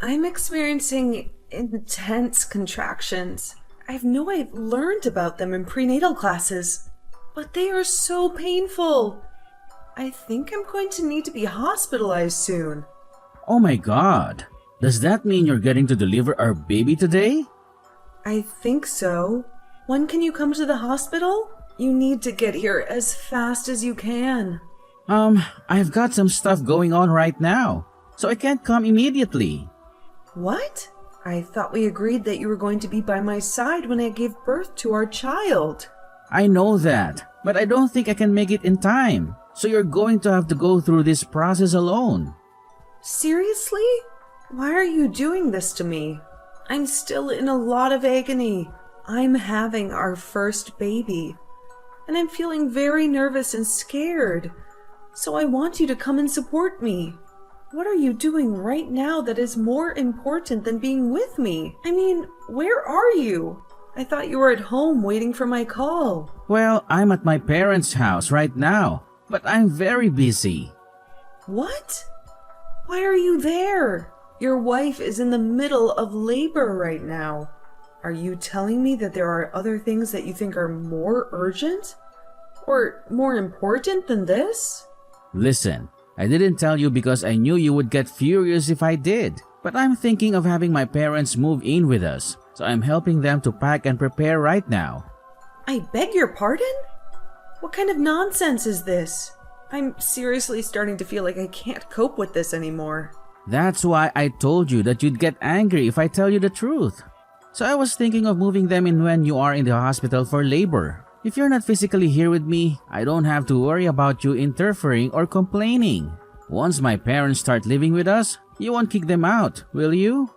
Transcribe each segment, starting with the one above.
I'm experiencing intense contractions. I know I've learned about them in prenatal classes, but they are so painful. I think I'm going to need to be hospitalized soon. Oh my god. Does that mean you're getting to deliver our baby today? I think so. When can you come to the hospital? You need to get here as fast as you can. I've got some stuff going on right now, so I can't come immediately. What? I thought we agreed that you were going to be by my side when I gave birth to our child. I know that, but I don't think I can make it in time, so you're going to have to go through this process alone. Seriously? Why are you doing this to me? I'm still in a lot of agony. I'm having our first baby, and I'm feeling very nervous and scared. So I want you to come and support me. What are you doing right now that is more important than being with me? I mean, where are you? I thought you were at home waiting for my call. Well, I'm at my parents' house right now, but I'm very busy. What? Why are you there? Your wife is in the middle of labor right now. Are you telling me that there are other things that you think are more urgent? Or more important than this? Listen, I didn't tell you because I knew you would get furious if I did. But I'm thinking of having my parents move in with us, so I'm helping them to pack and prepare right now. I beg your pardon? What kind of nonsense is this? I'm seriously starting to feel like I can't cope with this anymore. That's why I told you that you'd get angry if I tell you the truth. So I was thinking of moving them in when you are in the hospital for labor. If you're not physically here with me, I don't have to worry about you interfering or complaining. Once my parents start living with us, you won't kick them out, will you?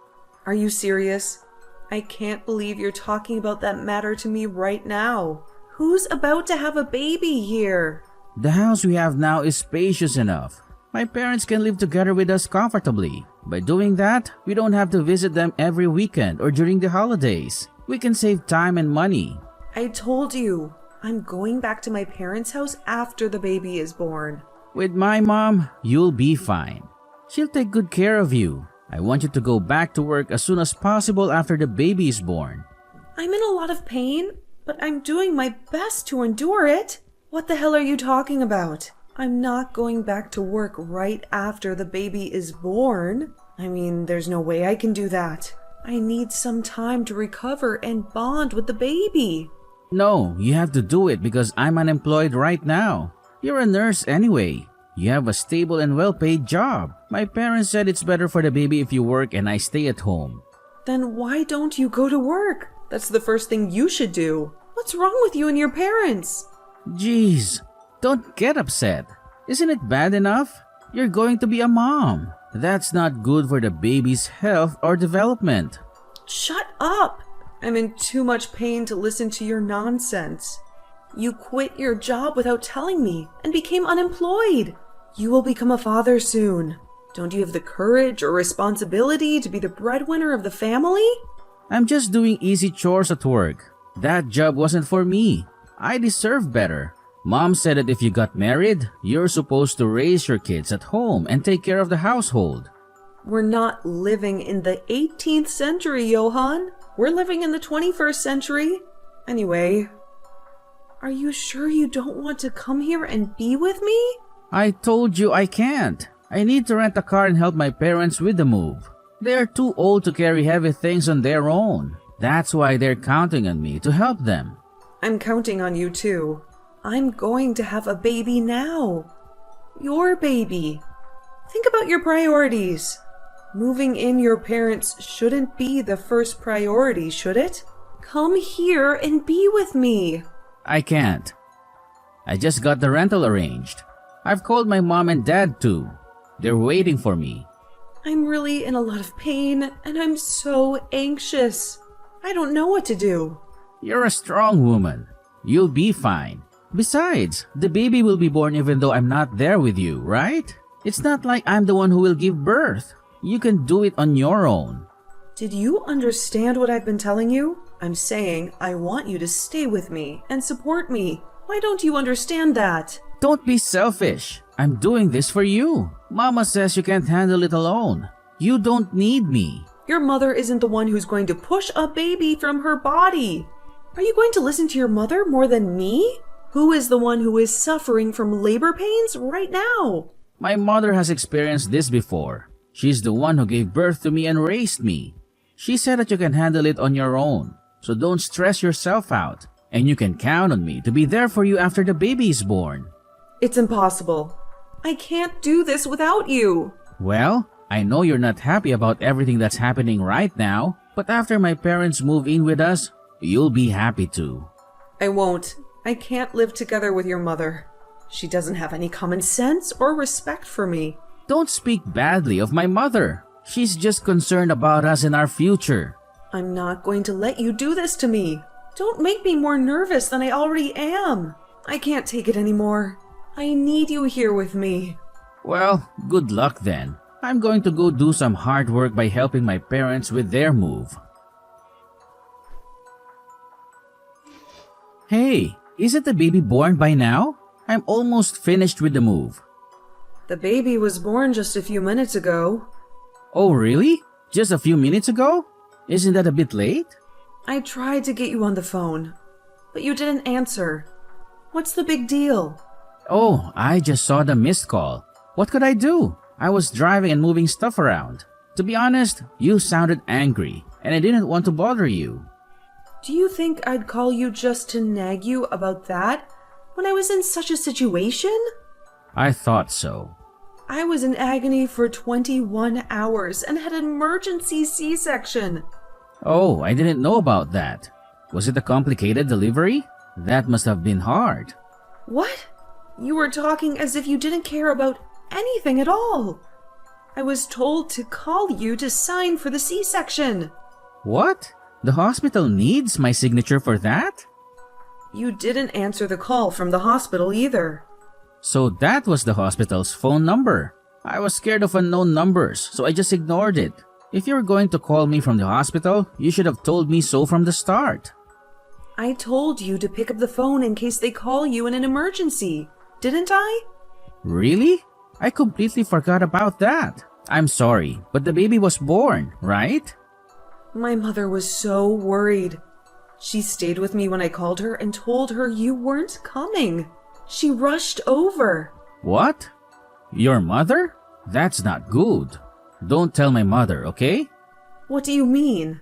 Are you serious? I can't believe you're talking about that matter to me right now. Who's about to have a baby here? The house we have now is spacious enough. My parents can live together with us comfortably. By doing that, we don't have to visit them every weekend or during the holidays. We can save time and money. I told you, I'm going back to my parents' house after the baby is born. With my mom, you'll be fine. She'll take good care of you. I want you to go back to work as soon as possible after the baby is born. I'm in a lot of pain, but I'm doing my best to endure it. What the hell are you talking about? I'm not going back to work right after the baby is born. I mean, there's no way I can do that. I need some time to recover and bond with the baby. No, you have to do it because I'm unemployed right now. You're a nurse anyway. You have a stable and well-paid job. My parents said it's better for the baby if you work and I stay at home. Then why don't you go to work? That's the first thing you should do. What's wrong with you and your parents? Jeez, don't get upset. Isn't it bad enough? You're going to be a mom. That's not good for the baby's health or development. Shut up! I'm in too much pain to listen to your nonsense. You quit your job without telling me and became unemployed. You will become a father soon. Don't you have the courage or responsibility to be the breadwinner of the family? I'm just doing easy chores at work. That job wasn't for me. I deserve better. Mom said that if you got married, you're supposed to raise your kids at home and take care of the household. We're not living in the 18th century, Johan. We're living in the 21st century. Anyway, are you sure you don't want to come here and be with me? I told you I can't. I need to rent a car and help my parents with the move. They're too old to carry heavy things on their own. That's why they're counting on me to help them. I'm counting on you too. I'm going to have a baby now. Your baby. Think about your priorities. Moving in your parents shouldn't be the first priority, should it? Come here and be with me. I can't. I just got the rental arranged. I've called my mom and dad too. They're waiting for me. I'm really in a lot of pain and I'm so anxious. I don't know what to do. You're a strong woman. You'll be fine. Besides, the baby will be born even though I'm not there with you, right? It's not like I'm the one who will give birth. You can do it on your own. Did you understand what I've been telling you? I'm saying I want you to stay with me and support me. Why don't you understand that? Don't be selfish. I'm doing this for you. Mama says you can't handle it alone. You don't need me. Your mother isn't the one who's going to push a baby from her body. Are you going to listen to your mother more than me? Who is the one who is suffering from labor pains right now? My mother has experienced this before. She's the one who gave birth to me and raised me. She said that you can handle it on your own, so don't stress yourself out. And you can count on me to be there for you after the baby is born. It's impossible. I can't do this without you. Well, I know you're not happy about everything that's happening right now, but after my parents move in with us, you'll be happy too. I won't. I can't live together with your mother. She doesn't have any common sense or respect for me. Don't speak badly of my mother. She's just concerned about us and our future. I'm not going to let you do this to me. Don't make me more nervous than I already am. I can't take it anymore. I need you here with me. Well, good luck then. I'm going to go do some hard work by helping my parents with their move. Hey, isn't the baby born by now? I'm almost finished with the move. The baby was born just a few minutes ago. Oh, really? Just a few minutes ago? Isn't that a bit late? I tried to get you on the phone, but you didn't answer. What's the big deal? Oh, I just saw the missed call. What could I do? I was driving and moving stuff around. To be honest, you sounded angry, and I didn't want to bother you. Do you think I'd call you just to nag you about that when I was in such a situation? I thought so. I was in agony for 21 hours and had an emergency C-section. Oh, I didn't know about that. Was it a complicated delivery? That must have been hard. What? You were talking as if you didn't care about anything at all. I was told to call you to sign for the C-section. What? The hospital needs my signature for that? You didn't answer the call from the hospital either. So that was the hospital's phone number. I was scared of unknown numbers, so I just ignored it. If you were going to call me from the hospital, you should have told me so from the start. I told you to pick up the phone in case they call you in an emergency, didn't I? Really? I completely forgot about that. I'm sorry, but the baby was born, right? My mother was so worried. She stayed with me when I called her and told her you weren't coming. She rushed over. What? Your mother? That's not good. Don't tell my mother, okay? What do you mean?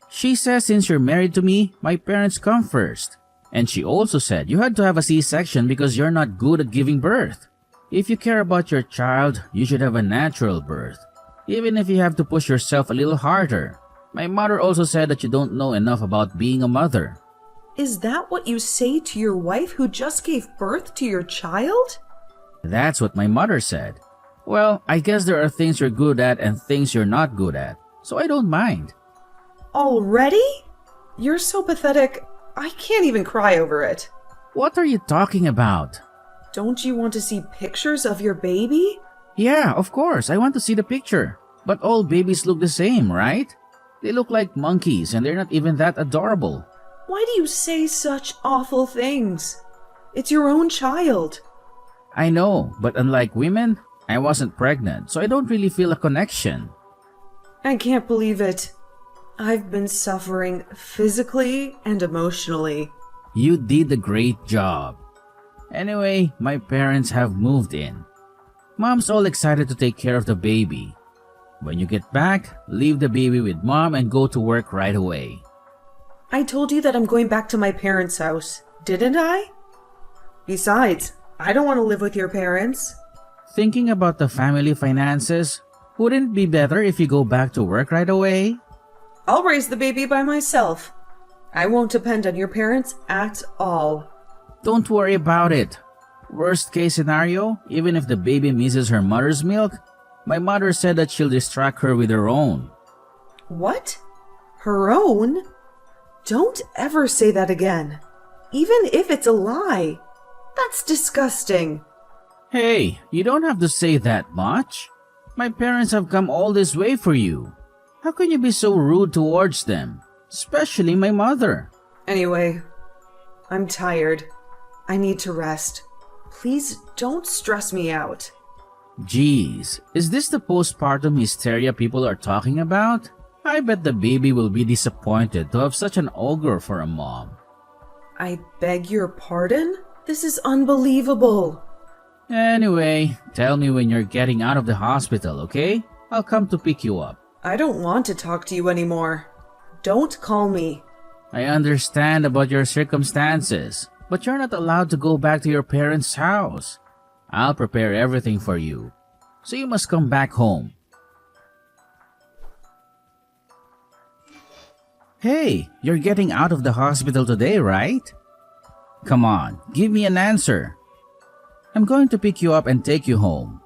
She says since you're married to me, my parents come first. And she also said you had to have a C-section because you're not good at giving birth. If you care about your child, you should have a natural birth, even if you have to push yourself a little harder. My mother also said that you don't know enough about being a mother. Is that what you say to your wife who just gave birth to your child? That's what my mother said. Well, I guess there are things you're good at and things you're not good at, so I don't mind. Already? You're so pathetic, I can't even cry over it. What are you talking about? Don't you want to see pictures of your baby? Yeah, of course, I want to see the picture. But all babies look the same, right? They look like monkeys and they're not even that adorable. Why do you say such awful things? It's your own child. I know, but unlike women, I wasn't pregnant, so I don't really feel a connection. I can't believe it. I've been suffering physically and emotionally. You did a great job. Anyway, my parents have moved in. Mom's all excited to take care of the baby. When you get back, leave the baby with Mom and go to work right away. I told you that I'm going back to my parents' house, didn't I? Besides, I don't want to live with your parents. Thinking about the family finances, wouldn't it be better if you go back to work right away? I'll raise the baby by myself. I won't depend on your parents at all. Don't worry about it. Worst case scenario, even if the baby misses her mother's milk, my mother said that she'll distract her with her own. What? Her own? Don't ever say that again. Even if it's a lie. That's disgusting. Hey, you don't have to say that much. My parents have come all this way for you. How can you be so rude towards them? Especially my mother. Anyway, I'm tired. I need to rest. Please don't stress me out. Geez, is this the postpartum hysteria people are talking about? I bet the baby will be disappointed to have such an ogre for a mom. I beg your pardon? This is unbelievable. Anyway, tell me when you're getting out of the hospital, okay? I'll come to pick you up. I don't want to talk to you anymore. Don't call me. I understand about your circumstances, but you're not allowed to go back to your parents' house. I'll prepare everything for you, so you must come back home. Hey, you're getting out of the hospital today, right? Come on, give me an answer. I'm going to pick you up and take you home.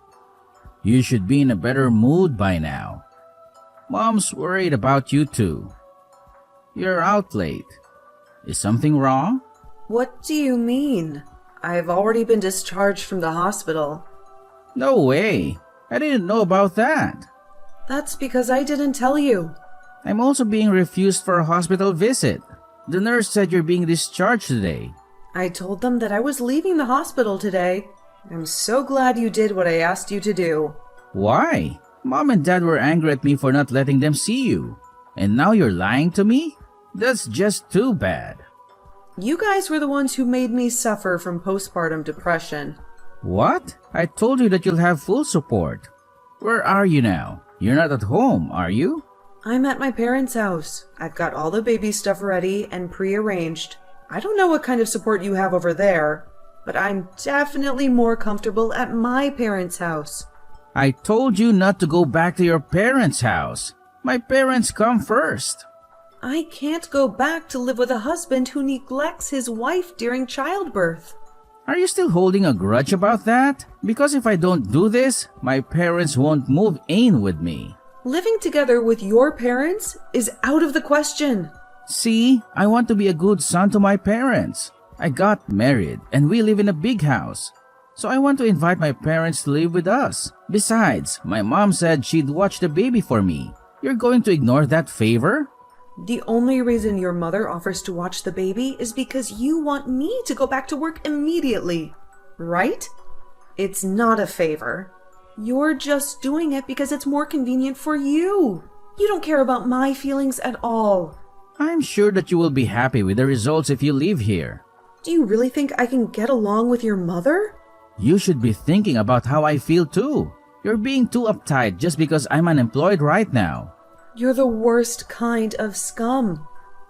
You should be in a better mood by now. Mom's worried about you too. You're out late. Is something wrong? What do you mean? I've already been discharged from the hospital. No way. I didn't know about that. That's because I didn't tell you. I'm also being refused for a hospital visit. The nurse said you're being discharged today. I told them that I was leaving the hospital today. I'm so glad you did what I asked you to do. Why? Mom and Dad were angry at me for not letting them see you. And now you're lying to me? That's just too bad. You guys were the ones who made me suffer from postpartum depression. What? I told you that you'll have full support. Where are you now? You're not at home, are you? I'm at my parents' house. I've got all the baby stuff ready and pre-arranged. I don't know what kind of support you have over there, but I'm definitely more comfortable at my parents' house. I told you not to go back to your parents' house. My parents come first. I can't go back to live with a husband who neglects his wife during childbirth. Are you still holding a grudge about that? Because if I don't do this, my parents won't move in with me. Living together with your parents is out of the question. See, I want to be a good son to my parents. I got married and we live in a big house. So I want to invite my parents to live with us. Besides, my mom said she'd watch the baby for me. You're going to ignore that favor? The only reason your mother offers to watch the baby is because you want me to go back to work immediately, right? It's not a favor. You're just doing it because it's more convenient for you. You don't care about my feelings at all. I'm sure that you will be happy with the results if you live here. Do you really think I can get along with your mother? You should be thinking about how I feel too. You're being too uptight just because I'm unemployed right now. You're the worst kind of scum.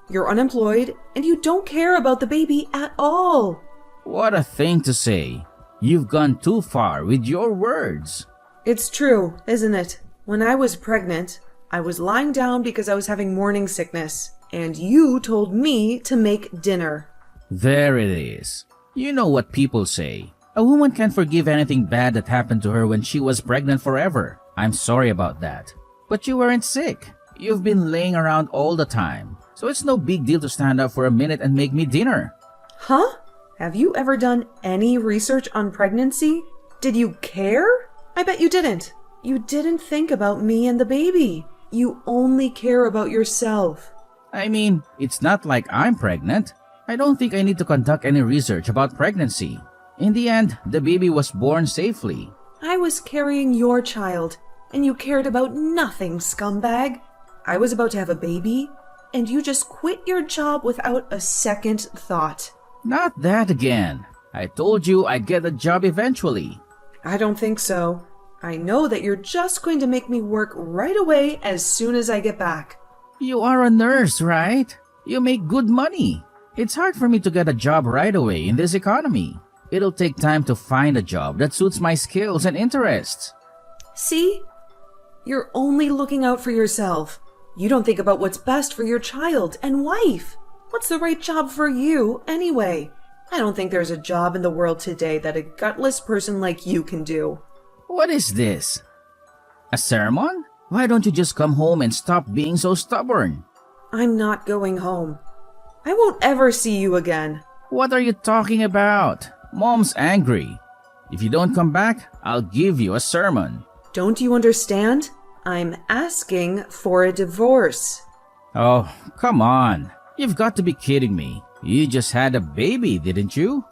You're unemployed and you don't care about the baby at all. What a thing to say. You've gone too far with your words. It's true, isn't it? When I was pregnant, I was lying down because I was having morning sickness, and you told me to make dinner. There it is. You know what people say. A woman can't forgive anything bad that happened to her when she was pregnant forever. I'm sorry about that. But you weren't sick. You've been laying around all the time. So it's no big deal to stand up for a minute and make me dinner. Huh? Have you ever done any research on pregnancy? Did you care? I bet you didn't. You didn't think about me and the baby. You only care about yourself. I mean, it's not like I'm pregnant. I don't think I need to conduct any research about pregnancy. In the end, the baby was born safely. I was carrying your child, and you cared about nothing, scumbag. I was about to have a baby, and you just quit your job without a second thought. Not that again. I told you I'd get a job eventually. I don't think so. I know that you're just going to make me work right away as soon as I get back. You are a nurse, right? You make good money. It's hard for me to get a job right away in this economy. It'll take time to find a job that suits my skills and interests. See? You're only looking out for yourself. You don't think about what's best for your child and wife. What's the right job for you, anyway? I don't think there's a job in the world today that a gutless person like you can do. What is this? A sermon? Why don't you just come home and stop being so stubborn? I'm not going home. I won't ever see you again. What are you talking about? Mom's angry. If you don't come back, I'll give you a sermon. Don't you understand? I'm asking for a divorce. Oh, come on. You've got to be kidding me. You just had a baby, didn't you?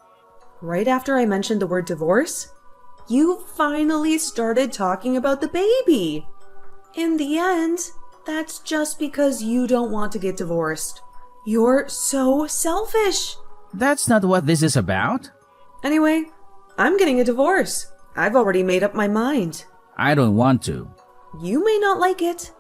Right after I mentioned the word divorce? You finally started talking about the baby. In the end, that's just because you don't want to get divorced. You're so selfish. That's not what this is about. Anyway, I'm getting a divorce. I've already made up my mind. I don't want to. You may not like it,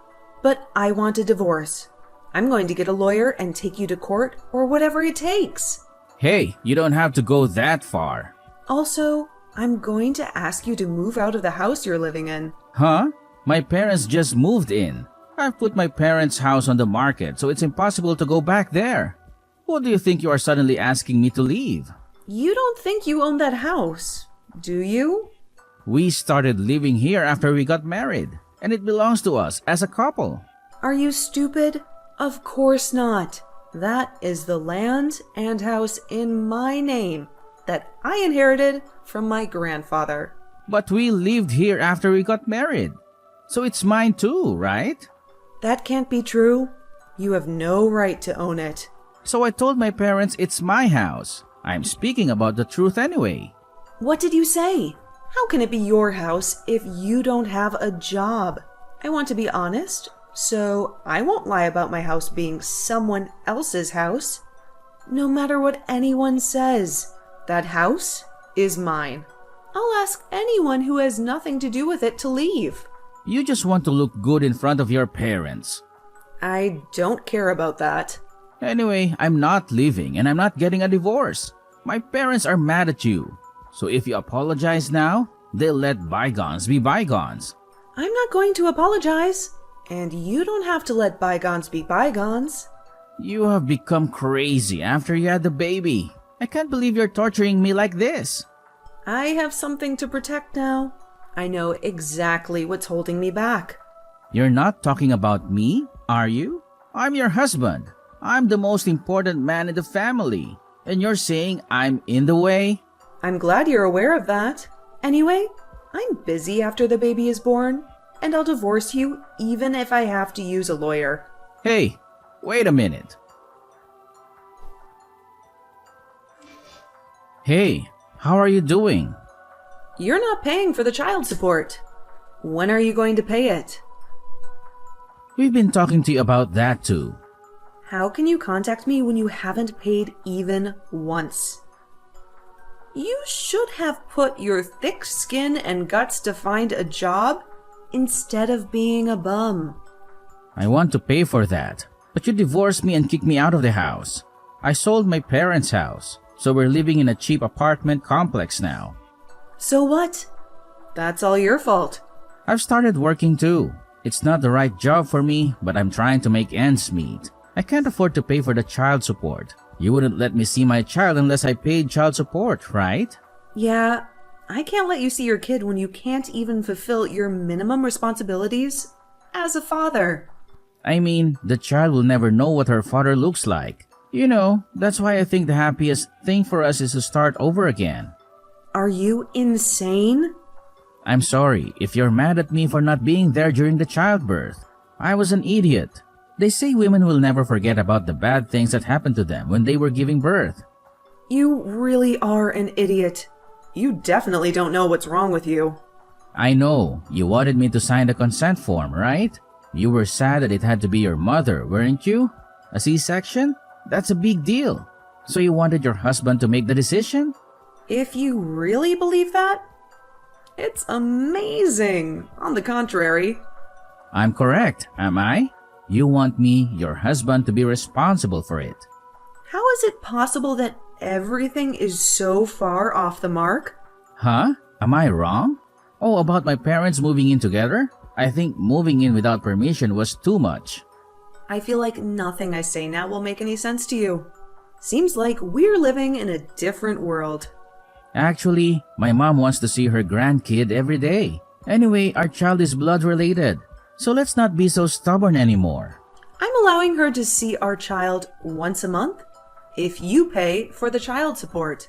but I want a divorce. I'm going to get a lawyer and take you to court or whatever it takes. Hey, you don't have to go that far. Also, I'm going to ask you to move out of the house you're living in. Huh? My parents just moved in. I've put my parents' house on the market, so it's impossible to go back there. What do you think you are suddenly asking me to leave? You don't think you own that house, do you? We started living here after we got married, and it belongs to us as a couple. Are you stupid? Of course not. That is the land and house in my name that I inherited from my grandfather. But we lived here after we got married, so it's mine too, right? That can't be true. You have no right to own it. So I told my parents it's my house. I'm speaking about the truth anyway. What did you say? How can it be your house if you don't have a job? I want to be honest, so I won't lie about my house being someone else's house. No matter what anyone says, that house is mine. I'll ask anyone who has nothing to do with it to leave. You just want to look good in front of your parents. I don't care about that. Anyway, I'm not leaving and I'm not getting a divorce. My parents are mad at you. So if you apologize now, they'll let bygones be bygones. I'm not going to apologize. And you don't have to let bygones be bygones. You have become crazy after you had the baby. I can't believe you're torturing me like this. I have something to protect now. I know exactly what's holding me back. You're not talking about me, are you? I'm your husband. I'm the most important man in the family. And you're saying I'm in the way? I'm glad you're aware of that. Anyway, I'm busy after the baby is born, and I'll divorce you even if I have to use a lawyer. Hey, wait a minute. Hey, how are you doing? You're not paying for the child support. When are you going to pay it? We've been talking to you about that too. How can you contact me when you haven't paid even once? You should have put your thick skin and guts to find a job instead of being a bum. I want to pay for that, but you divorced me and kicked me out of the house. I sold my parents' house, so we're living in a cheap apartment complex now. So what? That's all your fault. I've started working too. It's not the right job for me, but I'm trying to make ends meet. I can't afford to pay for the child support. You wouldn't let me see my child unless I paid child support, right? Yeah, I can't let you see your kid when you can't even fulfill your minimum responsibilities as a father. I mean, the child will never know what her father looks like. You know, that's why I think the happiest thing for us is to start over again. Are you insane? I'm sorry if you're mad at me for not being there during the childbirth. I was an idiot. They say women will never forget about the bad things that happened to them when they were giving birth. You really are an idiot. You definitely don't know what's wrong with you. I know. You wanted me to sign the consent form, right? You were sad that it had to be your mother, weren't you? A C-section? That's a big deal. So you wanted your husband to make the decision? If you really believe that, it's amazing. On the contrary. I'm correct, am I? You want me, your husband, to be responsible for it. How is it possible that everything is so far off the mark? Huh? Am I wrong? Oh, about my parents moving in together? I think moving in without permission was too much. I feel like nothing I say now will make any sense to you. Seems like we're living in a different world. Actually, my mom wants to see her grandkid every day. Anyway, our child is blood related. So let's not be so stubborn anymore. I'm allowing her to see our child once a month if you pay for the child support.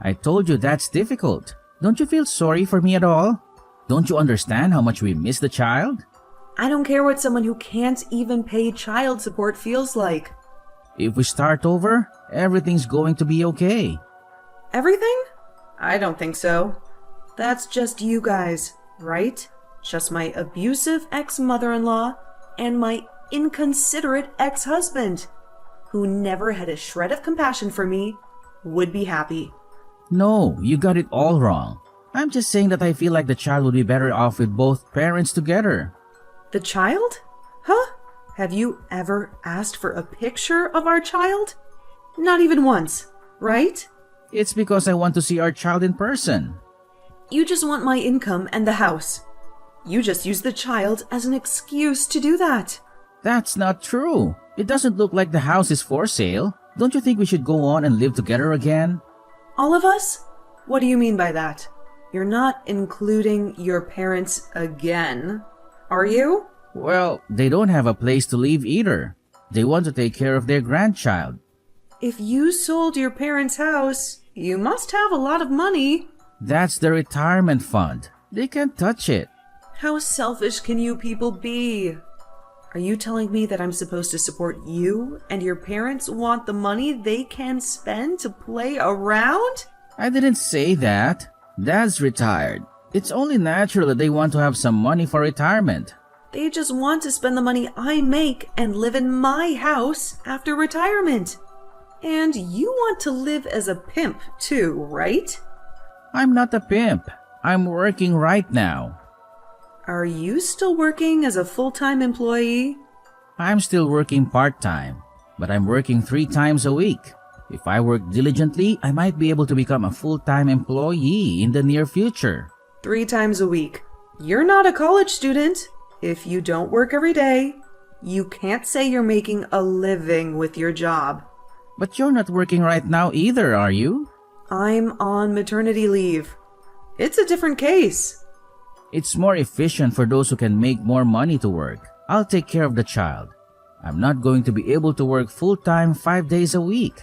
I told you that's difficult. Don't you feel sorry for me at all? Don't you understand how much we miss the child? I don't care what someone who can't even pay child support feels like. If we start over, everything's going to be okay. Everything? I don't think so. That's just you guys, right? Just my abusive ex-mother-in-law and my inconsiderate ex-husband, who never had a shred of compassion for me, would be happy. No, you got it all wrong. I'm just saying that I feel like the child would be better off with both parents together. The child? Huh? Have you ever asked for a picture of our child? Not even once, right? It's because I want to see our child in person. You just want my income and the house. You just use the child as an excuse to do that. That's not true. It doesn't look like the house is for sale. Don't you think we should go on and live together again? All of us? What do you mean by that? You're not including your parents again, are you? Well, they don't have a place to live either. They want to take care of their grandchild. If you sold your parents' house, you must have a lot of money. That's the retirement fund. They can't touch it. How selfish can you people be? Are you telling me that I'm supposed to support you and your parents want the money they can spend to play around? I didn't say that. Dad's retired. It's only natural that they want to have some money for retirement. They just want to spend the money I make and live in my house after retirement. And you want to live as a pimp too, right? I'm not a pimp. I'm working right now. Are you still working as a full-time employee? I'm still working part-time, but I'm working 3 times a week. If I work diligently, I might be able to become a full-time employee in the near future. 3 times a week. You're not a college student. If you don't work every day, you can't say you're making a living with your job. But you're not working right now either, are you? I'm on maternity leave. It's a different case. It's more efficient for those who can make more money to work. I'll take care of the child. I'm not going to be able to work full-time 5 days a week.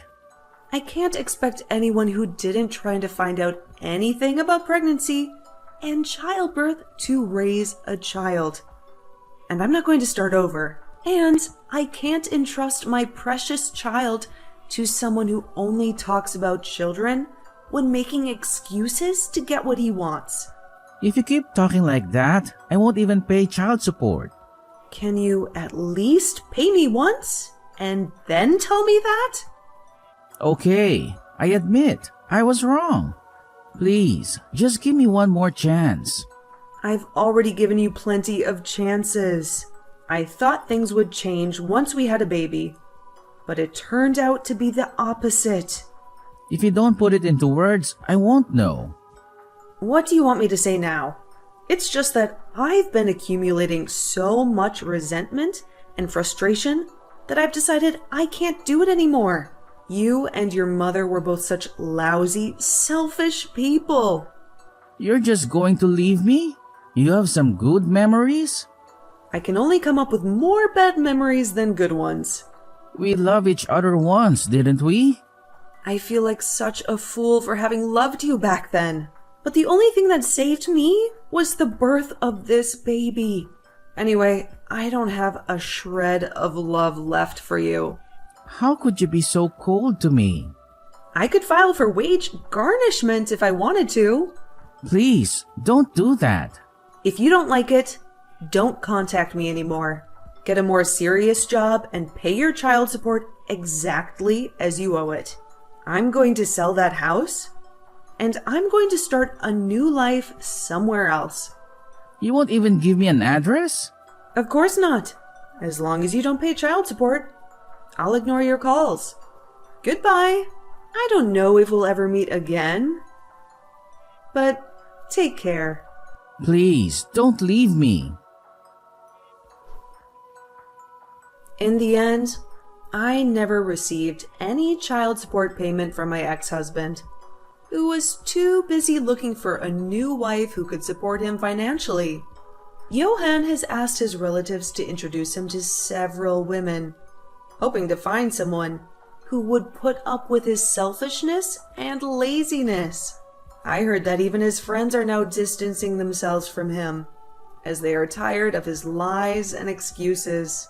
I can't expect anyone who didn't try to find out anything about pregnancy and childbirth to raise a child. And I'm not going to start over. And I can't entrust my precious child to someone who only talks about children when making excuses to get what he wants. If you keep talking like that, I won't even pay child support. Can you at least pay me once and then tell me that? Okay, I admit, I was wrong. Please, just give me one more chance. I've already given you plenty of chances. I thought things would change once we had a baby, but it turned out to be the opposite. If you don't put it into words, I won't know. What do you want me to say now? It's just that I've been accumulating so much resentment and frustration that I've decided I can't do it anymore. You and your mother were both such lousy, selfish people. You're just going to leave me? You have some good memories? I can only come up with more bad memories than good ones. We loved each other once, didn't we? I feel like such a fool for having loved you back then. But the only thing that saved me was the birth of this baby. Anyway, I don't have a shred of love left for you. How could you be so cold to me? I could file for wage garnishment if I wanted to. Please, don't do that. If you don't like it, don't contact me anymore. Get a more serious job and pay your child support exactly as you owe it. I'm going to sell that house, and I'm going to start a new life somewhere else. You won't even give me an address? Of course not. As long as you don't pay child support, I'll ignore your calls. Goodbye. I don't know if we'll ever meet again, but take care. Please, don't leave me. In the end, I never received any child support payment from my ex-husband, who was too busy looking for a new wife who could support him financially. Johan has asked his relatives to introduce him to several women, hoping to find someone who would put up with his selfishness and laziness. I heard that even his friends are now distancing themselves from him, as they are tired of his lies and excuses.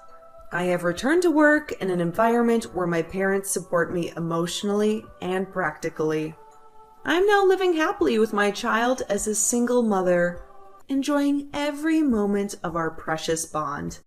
I have returned to work in an environment where my parents support me emotionally and practically. I'm now living happily with my child as a single mother, enjoying every moment of our precious bond.